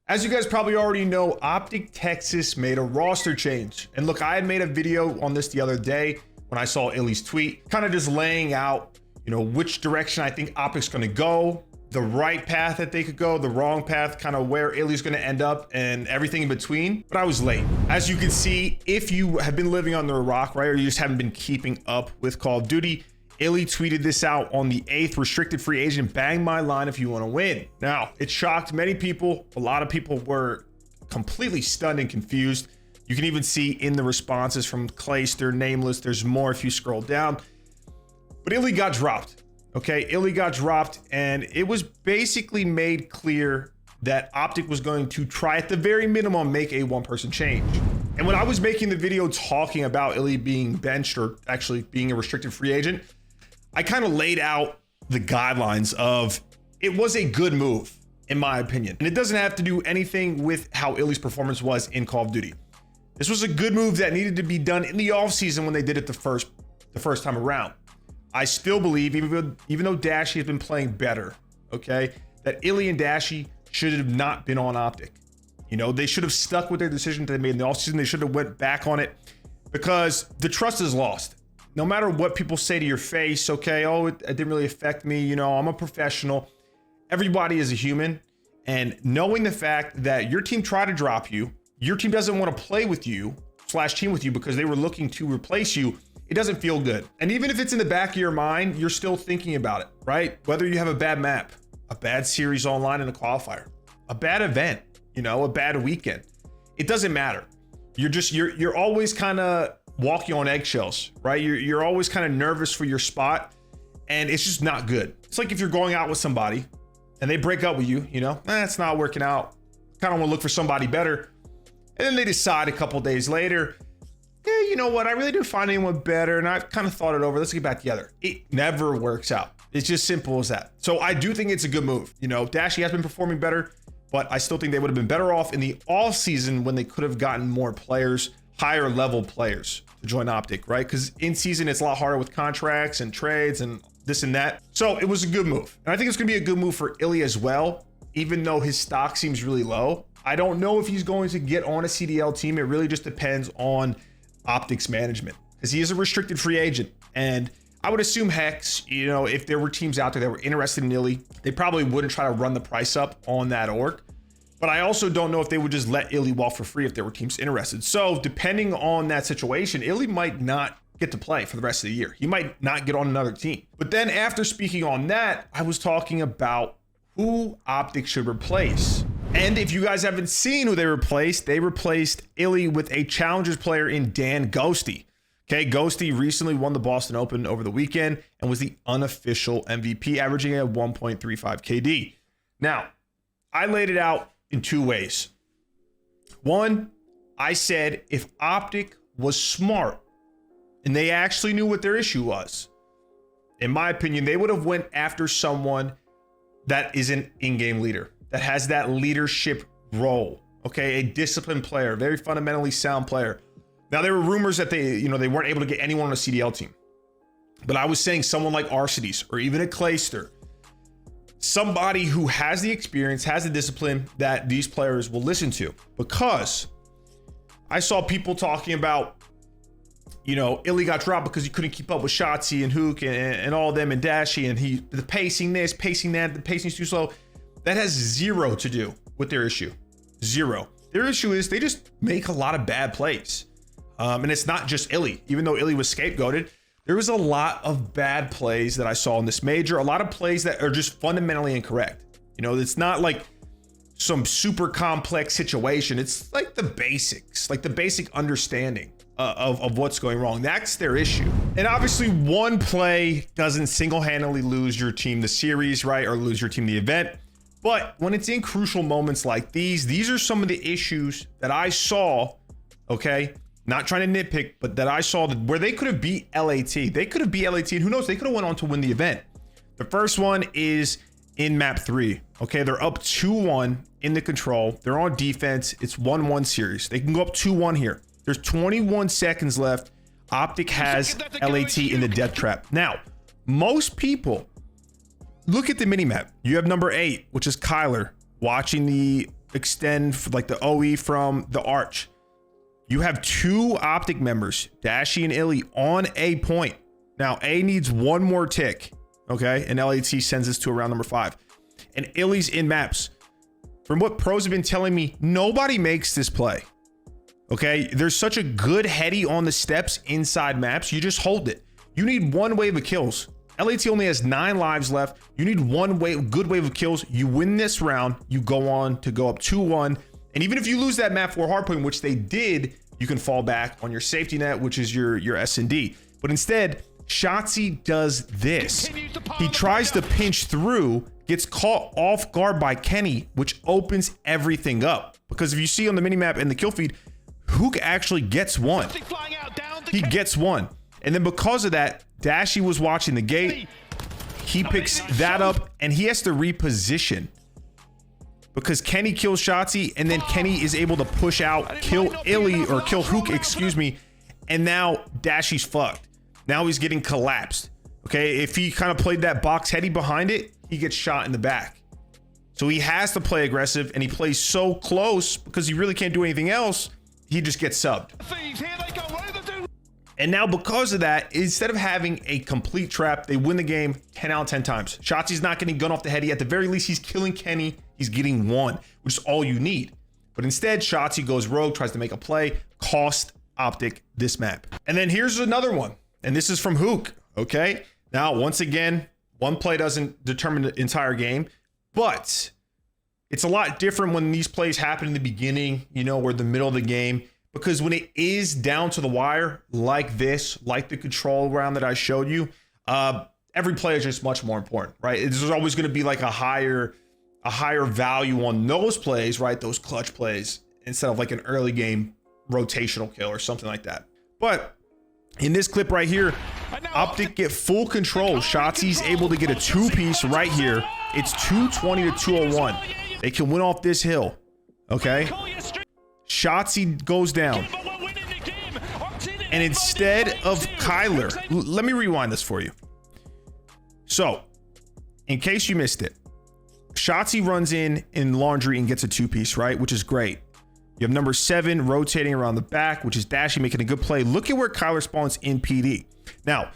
As you guys probably already know, Optic Texas made a roster change. And look, I had made a video on this the other day when I saw Illy's tweet, kind of just laying out, which direction I think Optic's going to go, the right path that they could go, the wrong path, kind of where Illy's going to end up and everything in between. But I was late. As you can see, if you have been living under a rock, right, or you just haven't been keeping up with Call of Duty, Illy tweeted this out on the 8th restricted free agent, bang my line if you want to win. Now, it shocked many people. A lot of people were completely stunned and confused. You can even see in the responses from Clayster, Nameless, there's more if you scroll down. But Illy got dropped, okay? Illy got dropped, and it was basically made clear that Optic was going to try at the very minimum make a one-person change. And when I was making the video talking about Illy being benched or actually being a restricted free agent, I kind of laid out the guidelines of it was a good move, in my opinion. And it doesn't have to do anything with how Illy's performance was in Call of Duty. This was a good move that needed to be done in the offseason when they did it the first time around. I still believe, even though Dashy has been playing better, okay, that Illy and Dashy should have not been on Optic. They should have stuck with their decision that they made in the offseason. They should have went back on it because the trust is lost. No matter what people say to your face, okay, oh, it didn't really affect me. I'm a professional. Everybody is a human. And knowing the fact that your team tried to drop you, your team doesn't want to play with you, /team with you because they were looking to replace you, it doesn't feel good. And even if it's in the back of your mind, you're still thinking about it, right? Whether you have a bad map, a bad series online in a qualifier, a bad event, a bad weekend, it doesn't matter. You're always kind of walking on eggshells, right? You're always kind of nervous for your spot, and it's just not good. It's like if you're going out with somebody and they break up with you, it's not working out. Kind of want to look for somebody better. And then they decide a couple days later, yeah, you know what? I really didn't find anyone better, and I've kind of thought it over. Let's get back together. It never works out. It's just simple as that. So I do think it's a good move. Dashy has been performing better, but I still think they would have been better off in the off season when they could have gotten more players, higher level players to join Optic, right? Because in season, it's a lot harder with contracts and trades and this and that. So it was a good move. And I think it's going to be a good move for Illy as well, even though his stock seems really low. I don't know if he's going to get on a CDL team. It really just depends on Optic's management because he is a restricted free agent. And I would assume Hex, if there were teams out there that were interested in Illy, they probably wouldn't try to run the price up on that org. But I also don't know if they would just let Illy walk for free if there were teams interested. So depending on that situation, Illy might not get to play for the rest of the year. He might not get on another team. But then after speaking on that, I was talking about who Optic should replace. And if you guys haven't seen who they replaced Illy with a Challengers player in Ghosty. Okay, Ghosty recently won the Boston Open over the weekend and was the unofficial MVP, averaging at 1.35 KD. Now, I laid it out in two ways. One, I said if Optic was smart and they actually knew what their issue was, in my opinion, they would have went after someone that is an in-game leader, that has that leadership role, okay? A disciplined player, very fundamentally sound player. Now, there were rumors that they weren't able to get anyone on a CDL team. But I was saying someone like Arcides or even a Clayster, somebody who has the experience, has the discipline that these players will listen to. Because I saw people talking about, Illy got dropped because he couldn't keep up with Shotzi and Hook and all of them and Dashy, and the pacing this, pacing that, the pacing's too slow. That has zero to do with their issue. Zero. Their issue is they just make a lot of bad plays. And it's not just Illy. Even though Illy was scapegoated, there was a lot of bad plays that I saw in this major. A lot of plays that are just fundamentally incorrect. It's not like some super complex situation. It's like the basics, like the basic understanding of what's going wrong. That's their issue. And obviously one play doesn't single-handedly lose your team the series, right? Or lose your team the event. But when it's in crucial moments like these are some of the issues that I saw, okay? Not trying to nitpick, but that I saw where they could have beat LAT. They could have beat LAT, and who knows, they could have went on to win the event. The first one is in map 3. Okay, they're up 2-1 in the control. They're on defense. It's 1-1 series. They can go up 2-1 here. There's 21 seconds left. Optic has LAT in the death trap. Now, most people look at the minimap. You have number 8, which is Kyler, watching the extend like the OE from the arch. You have 2 Optic members, Dashy and Illy, on A point. Now, A needs 1 more tick, okay? And LAT sends this to around number 5. And Illy's in maps. From what pros have been telling me, nobody makes this play, okay? There's such a good heady on the steps inside maps. You just hold it. You need 1 wave of kills. LAT only has 9 lives left. You need 1 good wave of kills. You win this round, you go on to go up 2-1. And even if you lose that map for hardpoint, which they did, you can fall back on your safety net, which is your S&D. But instead, Shotzzy does this. He tries to pinch through, gets caught off guard by Kenny, which opens everything up. Because if you see on the minimap in the kill feed, Hook actually gets 1. He gets 1. And then because of that, Dashy was watching the gate. He picks that up and he has to reposition because Kenny kills Shotzzy, and then Kenny is able to push out, kill Illy, or kill Hook, excuse me. And now Dashy's fucked. Now he's getting collapsed. Okay, if he kind of played that box heady behind it, he gets shot in the back. So he has to play aggressive, and he plays so close because he really can't do anything else. He just gets subbed. And now because of that, instead of having a complete trap, they win the game 10 out of 10 times. Shotzi's not getting gun off the heady. At the very least, he's killing Kenny. He's getting 1, which is all you need. But instead, Shotzzy goes rogue, tries to make a play, cost Optic this map. And then here's another one. And this is from Hook, okay? Now, once again, 1 play doesn't determine the entire game, but it's a lot different when these plays happen in the beginning, you know, or the middle of the game. Because when it is down to the wire like this, like the control round that I showed you, every play is just much more important, right? There's always going to be like a higher value on those plays, right? Those clutch plays instead of like an early game rotational kill or something like that. But in this clip right here, Optic get full control. Shotzi's able to get a 2-piece right here. It's 220 to 201. They can win off this hill, okay? Shotzzy goes down. And instead of Kyler, let me rewind this for you. So, in case you missed it, Shotzzy runs in laundry and gets a 2-piece, right? Which is great. You have number 7 rotating around the back, which is Dashy making a good play. Look at where Kyler spawns in PD. Now,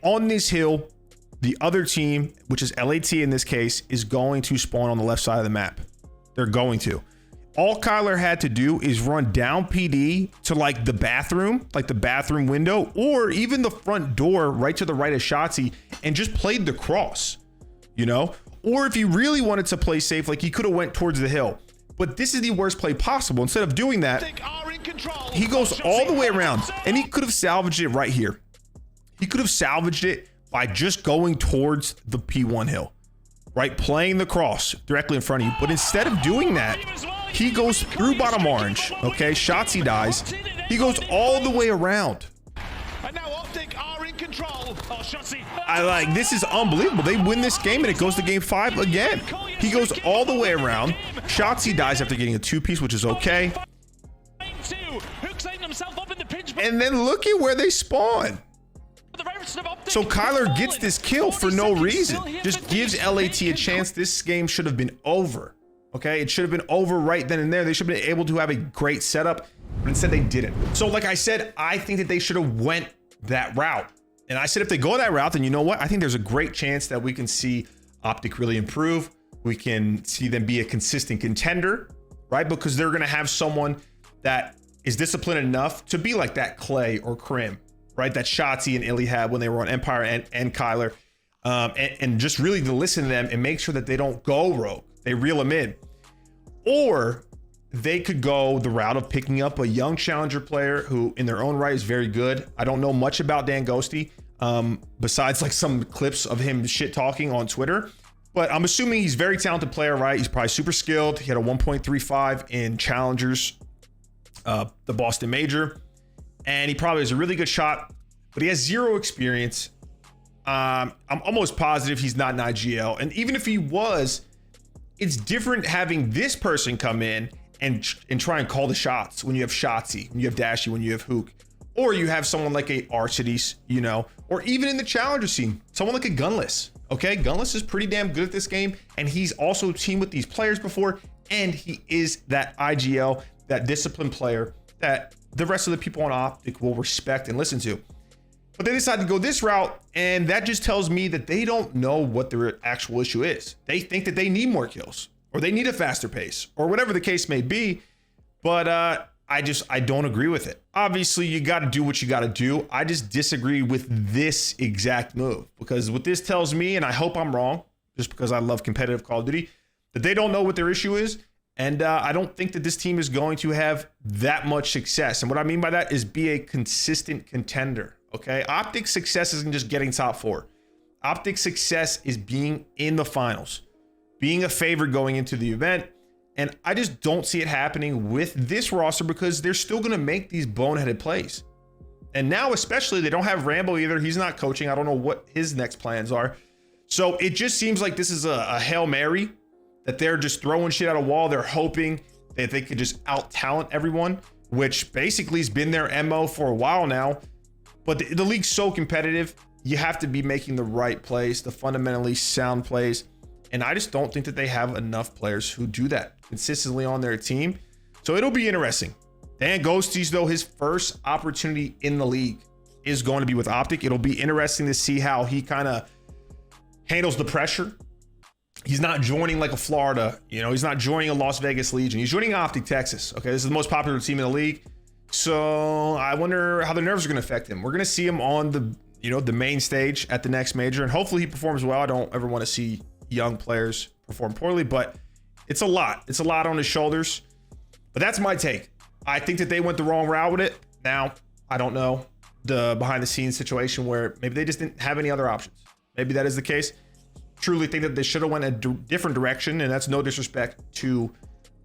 on this hill, the other team, which is LAT in this case, is going to spawn on the left side of the map. They're going to. All Kyler had to do is run down PD to like the bathroom window, or even the front door right to the right of Shotzzy, and just played the cross, you know? Or if he really wanted to play safe, like he could have went towards the hill. But this is the worst play possible. Instead of doing that, he goes all the way around, and he could have salvaged it right here. He could have salvaged it by just going towards the P1 hill, right? Playing the cross directly in front of you. But instead of doing that, he goes through bottom orange, okay? Shotzzy dies. He goes all the way around. And now Optic are in control. This is unbelievable. They win this game and it goes to game 5 again. He goes all the way around. Shotzzy dies after getting a 2-piece, which is okay. And then look at where they spawn. So Kyler gets this kill for no reason. Just gives LAT a chance. This game should have been over. Okay, it should have been over right then and there. They should have been able to have a great setup, but instead they didn't. So like I said, I think that they should have went that route. And I said if they go that route, then you know what? I think there's a great chance that we can see Optic really improve. We can see them be a consistent contender, right? Because they're going to have someone that is disciplined enough to be like that Clay or Krim, right? That Shotzzy and Illy had when they were on Empire and Kyler. And just really to listen to them and make sure that they don't go rogue. They reel them in. Or they could go the route of picking up a young challenger player who in their own right is very good. I don't know much about Dan Ghosty, besides like some clips of him shit talking on Twitter. But I'm assuming he's a very talented player, right? He's probably super skilled. He had a 1.35 in challengers, the Boston Major. And he probably has a really good shot, but he has 0 experience. I'm almost positive he's not an IGL. And even if he was, it's different having this person come in and try and call the shots when you have Shotzzy, when you have Dashy, when you have Hook, or you have someone like a Arcides, you know, or even in the challenger scene, someone like a Gunless. Okay, Gunless is pretty damn good at this game, and he's also teamed with these players before, and he is that IGL, that disciplined player that the rest of the people on Optic will respect and listen to. But they decided to go this route, and that just tells me that they don't know what their actual issue is. They think that they need more kills, or they need a faster pace, or whatever the case may be. But I don't agree with it. Obviously, you got to do what you got to do. I just disagree with this exact move, because what this tells me, and I hope I'm wrong, just because I love competitive Call of Duty, that they don't know what their issue is. And I don't think that this team is going to have that much success. And what I mean by that is be a consistent contender. Okay, OpTic's success isn't just getting top 4. OpTic's success is being in the finals, being a favorite going into the event. And I just don't see it happening with this roster, because they're still going to make these boneheaded plays. And now, especially, they don't have Rambo either. He's not coaching. I don't know what his next plans are. So it just seems like this is a Hail Mary, that they're just throwing shit at a wall. They're hoping that they could just out-talent everyone, which basically has been their MO for a while now. But the league's so competitive, you have to be making the right plays, the fundamentally sound plays. And I just don't think that they have enough players who do that consistently on their team. So it'll be interesting. Dan Ghosty's, though, his first opportunity in the league is going to be with Optic. It'll be interesting to see how he kind of handles the pressure. He's not joining like a Florida, he's not joining a Las Vegas Legion. He's joining Optic Texas. Okay, this is the most popular team in the league. So I wonder how the nerves are going to affect him. We're going to see him on the main stage at the next major, and hopefully he performs well. I don't ever want to see young players perform poorly, but it's a lot. It's a lot on his shoulders. But that's my take. I think that they went the wrong route with it. Now, I don't know the behind the scenes situation where maybe they just didn't have any other options. Maybe that is the case. Truly think that they should have went a different direction, and that's no disrespect to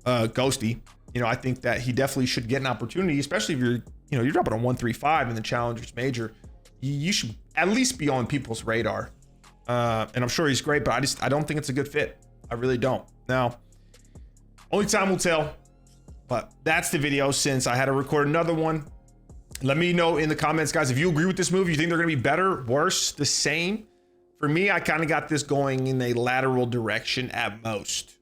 Ghosty. I think that he definitely should get an opportunity, especially if you're dropping a 135 in the Challengers Major. You should at least be on people's radar. And I'm sure he's great, but I don't think it's a good fit. I really don't. Now, only time will tell, but that's the video, since I had to record another one. Let me know in the comments, guys, if you agree with this move. You think they're going to be better, worse, the same? For me, I kind of got this going in a lateral direction at most.